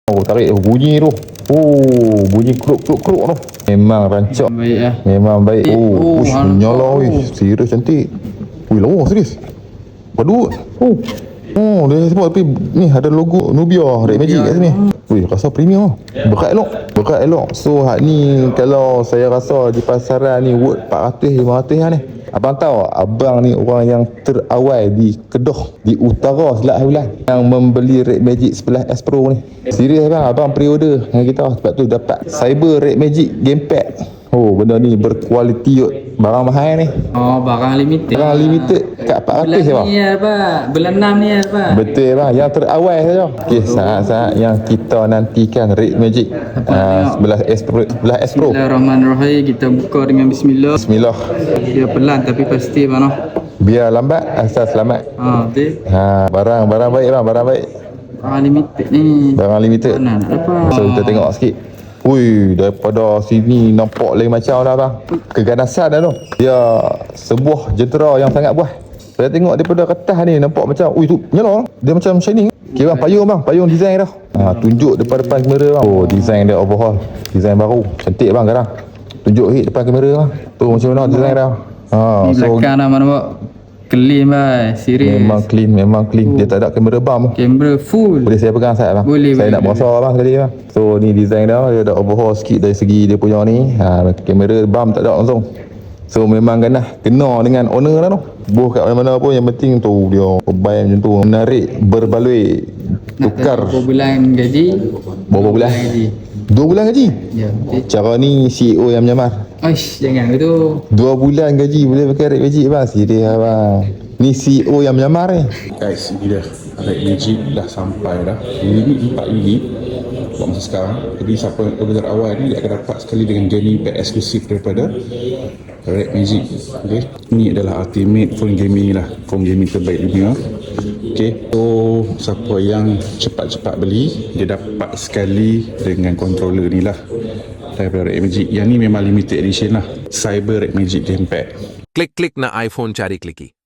Oh, tarik bunyi tu. Oh, bunyi kruk tu. Memang rancak. Baik lah. Memang baik. Oh, uish, menyala weh. oh. Serius cantik. Wih, lawa serius. Padu. Oh, dia sebab tapi ni ada logo Nubia Red Magic kat sini. Wih, rasa premium. Berat elok. So, hak ni kalau saya rasa di pasaran ni worth 400 500 lah ni. Abang tahu, abang ni orang yang terawal di Kedah, di utara Selat Haulan yang membeli Red Magic 11 S Pro ni. Serius abang pre-order dengan kita sebab tu dapat Cyber Red Magic Gamepad. Oh, benda ni berkualiti yuk. Barang mahal ni. Oh, barang limited. Barang limited kat 400 bulan bang. ni ya, Pak. Bulan 6 ni ya, Pak. Betul bang, yang terawal saja. Okey, saat-saat yang kita nantikan Red Magic 11 S Pro. Bismillahirrahmanirrahim. Kita buka dengan bismillah. Bismillah. Dia pelan tapi pasti mana. Biar lambat asal selamat. Betul. Barang baik bang, barang baik. Barang limited ni. Barang limited. Mana nak dapat? So kita tengok sikit. Ui, daripada sini nampak lain macam dah bang. Keganasan dah tu. Dia sebuah jentera yang sangat buah. Saya tengok daripada kertas ni nampak macam, ui tu nyala. Dia macam shining. Kira payung design dah. Tunjuk depan kamera bang. Oh, design dia overhaul. Design baru. Cantik bang sekarang. Tunjuk hit depan kamera bang. Tu macam mana design dah. Ni belakang dah mana buat. Clean bang, serius. Memang clean. Dia tak ada kamera bump. Kamera full. Boleh saya pegang saya bang? Boleh. Saya nak merasa bang sekali bang. So ni design dia ada overhaul sikit dari segi dia punya ni. Kamera bump tak ada langsung. So memang kena dengan owner lah tu. Buh kat mana-mana pun yang penting tu dia perbaik macam tu. Menarik, berbaloi, tukar. Berapa bulan gaji? Berapa bulan? 2 bulan gaji? Ya. Cara ni CEO yang menyamar. Aish, jangan gitu. 2 bulan gaji boleh pakai Red Magic bang. Serius bang. Ni CEO yang menyamar ni. Guys, ini dia Red Magic dah sampai dah. Unit 4 unit buat masa sekarang. Jadi siapa yang order awal ni dia akan dapat sekali dengan gaming pad eksklusif daripada Red Magic. Okay, ini adalah ultimate phone gaming lah, phone gaming terbaik dunia. Okay, so siapa yang cepat-cepat beli dia dapat sekali dengan controller ni lah daripada Red Magic. Yang ni memang limited edition lah, Cyber Red Magic Gamepad. Klik-klik na iPhone cari kliki.